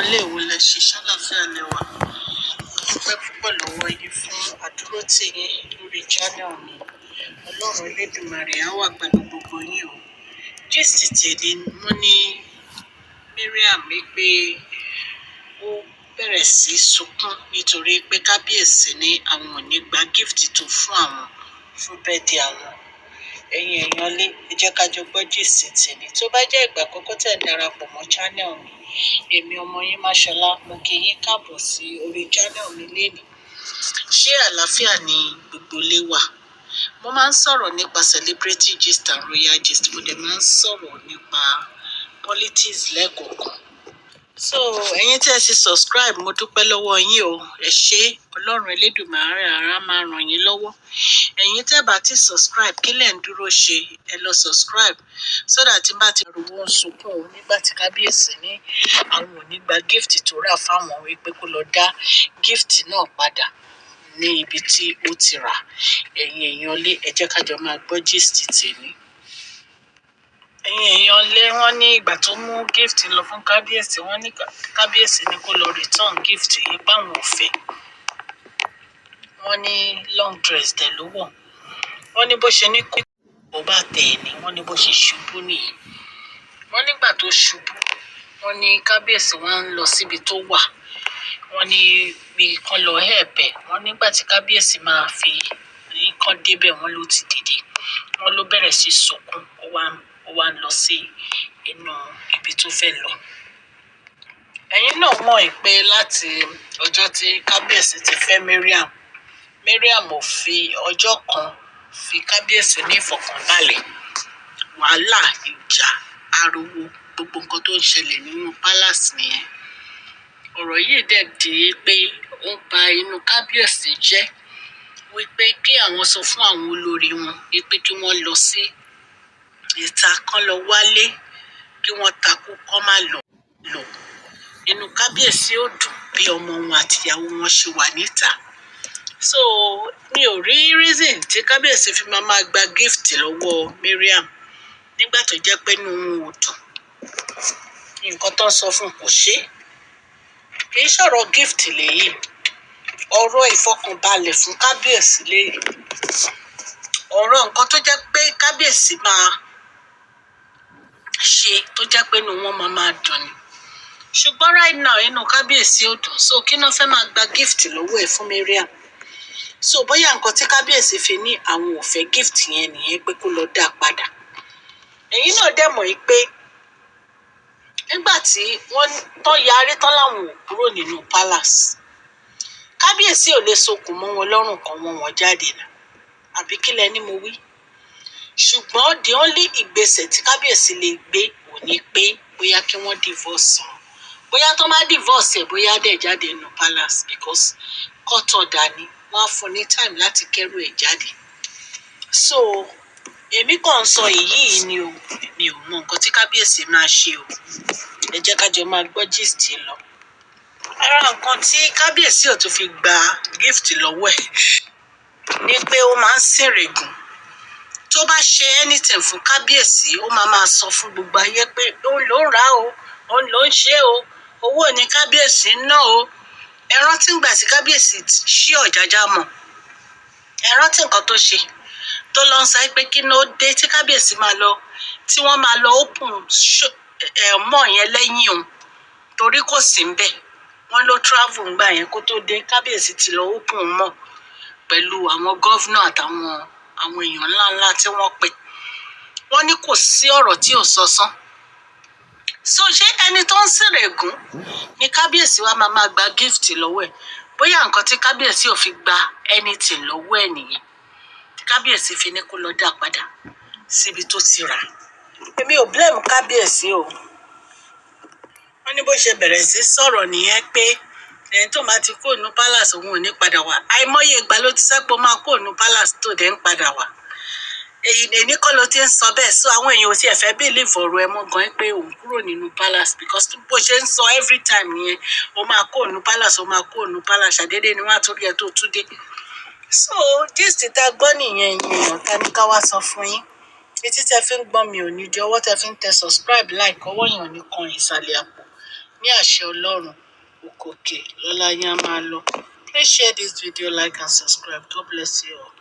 ilé ìwé lẹ ṣe ṣàlàfíà lẹ́wà. Dúpẹ́ púpọ̀ lọ́wọ́ yín fún àdúrótì yín lórí channel mi. Ọlọ́run Elédùmarè á wà pẹ̀lú gbogbo yín o. Gist tèmi mo ní Mariam pé ó bẹ̀rẹ̀ sí sunkún nítorí pé kábíyèsí ní àwọn ò ní gba gift tó fún àwọn fún birthday àwọn. Ẹ̀yin èèyàn lé, ẹ jẹ́ ká jọ gbọ́ gist tèmi. Tó bá jẹ́ ìgbà àkọ́kọ́ tẹ́ ẹ darapọ̀ mọ́ channel mi, èmi ọmọ yín Máṣọlá, mo kí yín káàbọ̀ sí orí channel mi lénìí. Ṣé àlàáfíà ni gbogbo ilé wà? Mo máa ń sọ̀rọ̀ nípa celebrity gist and royal gist. Mo dẹ̀ máa ń sọ̀rọ̀ nípa politics lẹ́ẹ̀kọ̀ọ̀kan. So ẹ̀yin tí ẹ ti subscribe, mo dúpẹ́ lọ́wọ́ yín o. Ẹ ṣé, Ọlọ́run Elédùmarè á máa ràn yín lọ́wọ́. Ẹ̀yin tẹ́ bá ti subscribe, kí lẹ̀ ń dúró ṣe? Ẹ lọ subscribe so that tí bá ti rúwó ń sunkún o nígbà tí kábíyèsí ní àwọn ò ní gba gift tó rà fáwọn wípé kó lọ dá gift náà padà ní ibi tí ó ti rà. Ẹ̀yin èèyàn lé, ẹ jẹ́ ká jọ máa gbọ́ gist tèmi. Ẹ̀yin èèyàn lé, wọ́n ní ìgbà tó mú gift lọ fún kábíyèsí, wọ́n ní kábíyèsí ní kó lọ return gift yìí páwọn ò fẹ́. Wọ́n ní long dress dẹ̀ ló wọ̀. Wọ́n ní bó ṣe ní kó bá tẹ̀ ẹ́ ni, wọ́n ní bó ṣe ṣubú nìyí. Wọ́n nígbà tó ṣubú, wọ́n ní kábíyèsí wá ń lọ síbi tó wà. Wọ́n ní bí kan lọ hẹ́ẹ̀pẹ̀. Wọ́n nígbà tí kábíyèsí máa fi nǹkan débẹ̀, wọ́n ló ti dìde. Wọ́n ló bẹ̀rẹ̀ sí sunkún. Ó wá ń lọ sí inú ibi tó fẹ́ lọ. Ẹ̀yin náà mọ̀ pé láti ọjọ́ tí kábíyèsí ti fẹ́ Mariam, Mariam ò fi ọjọ́ kan fi kábíyèsí ní ìfọ̀kànbalẹ̀. Wàhálà, ìjà, ariwo, gbogbo nǹkan tó ń ṣẹlẹ̀ nínú palace nìyẹn. Ọ̀rọ̀ yìí dẹ̀ di pé ó ń ba inú kábíyèsí jẹ́ wípé kí àwọn sọ fún àwọn olórí wọn wípé kí wọ́n lọ sí ìta kán lọ wálé, kí wọ́n takú kán má lọ. Inú kábíyèsí ò dùn bí ọmọ wọn àti ìyàwó wọn ṣe wà níta. So mi ò rí reason tí kábíyèsí fi máa gba gift lọ́wọ́ Mariam nígbà tó jẹ́ pé inú wọn ò dùn. Nǹkan tó ń sọ fún kò ṣe. Kì í ṣọ̀rọ̀ gift lèyí. Ọ̀rọ̀ ìfọkànbalẹ̀ fún kábíyèsí lèyí. Ọ̀rọ̀ nǹkan tó jẹ́ pé kábíyèsí máa ṣe tó jẹ́ pé inú wọn máa dùn ni. Ṣùgbọ́n right now inú kábíyèsí ò dùn. So kí náà fẹ́ máa gba gift lọ́wọ́ ẹ̀ fún Mariam? So bóyá nǹkan tí kábíyèsí fi ní àwọn ò fẹ́ gift yẹn nìyẹn pé kó lọ dá padà. Ẹ̀yin náà dẹ̀ mọ̀ pé nígbà tí wọ́n tán yarí tán láwọn ò kúrò nínú palace, kábíyèsí ò lè sokùn mọ́ wọn lọ́rùn kan wọn jáde náà. Àbí kí lẹ ní mo wí? Ṣùgbọ́n the only ìgbésẹ̀ tí kábíyèsí lè gbé ò ní pé bóyá kí wọ́n divorce wọn. Bóyá tó má divorce ẹ̀, bóyá dẹ̀ jáde nínú palace because court order ni. Wọ́n á fún ní time láti kẹ́rù ẹ̀ jáde. So èmi kàn ń sọ èyí ni o. Mi ò mọ nǹkan tí kábíyèsí máa ṣe o. Ẹ jẹ́ ká jọ máa gbọ́ gist lọ. Ara nǹkan tí kábíyèsí ò tún fi gba gift lọ́wọ́ ẹ̀ ni pé ó máa ń sìnrègùn. Tó bá ṣe anything fún kábíyèsí, ó máa sọ fún gbogbo ayé pé òun ló ń rà o, òun ló ń ṣe o, owó ni kábíyèsí ń ná o. Ẹ rántí ìgbà tí kábíyèsí ṣí Ọ̀jájá mọ́. Ẹ rántí nǹkan tó ṣe tó lọ ń sọ pé kí ló dé tí kábíyèsí máa lọ, tí wọ́n máa lọ open mọ́ yẹn lẹ́yìn òun torí kò sí ń bẹ̀. Wọ́n ló travel ńgbà yẹn kó tó dé. Kábíyèsí ti lọ open mọ́ pẹ̀lú àwọn governor àtàwọn èèyàn ńláńlá tí wọ́n pè. Wọ́n ní kò sí ọ̀rọ̀ tí ò sọ sán. So ṣé ẹni tó ń sìnrègùn ni kábíyèsí wa máa gba gift lọ́wọ́ ẹ̀? Bóyá nǹkan tí kábíyèsí ò fi gba anything lọ́wọ́ ẹ̀ nìyẹn. Kábíyèsí fi ní kó lọ dá padà síbi tó ti rà. Èmi ò blame kábíyèsí o. Wọ́n ní bó ṣe bẹ̀rẹ̀ sí sọ̀rọ̀ nìyẹn pé ẹni tó máa ti kó inú palace òun ò ní padà wá. Àìmọye ìgbà ló ti sẹ́pọ̀ máa kó inú palace tó dẹ̀ ń padà wá. Èyí kọ́ ló ti ń sọ bẹ́ẹ̀. So àwọn èèyàn ò tiẹ̀ fẹ́ believe ọ̀rọ̀ ẹ mọ́ gan pé òun kúrò nínú palace because bó ṣe ń sọ every time yẹn, ó máa kó inú palace, ó máa kó inú palace. Ṣàdédé ni wọ́n á torí ẹ tó tún dé. So gist tá gbọ́ nìyẹn èèyàn ta ní ká wá sọ fún yín. Etí tẹ fi ń gbọ́ mi ò ní di, ọwọ́ tẹ fi ń tẹ subscribe, like, ọwọ́ yẹn ò ní kan ìsàlẹ̀ àpò. ní àṣẹ Ọlọ́run òkòkè lọ́lá yín á máa lọ. Please share this video, like and subscribe. God bless you all.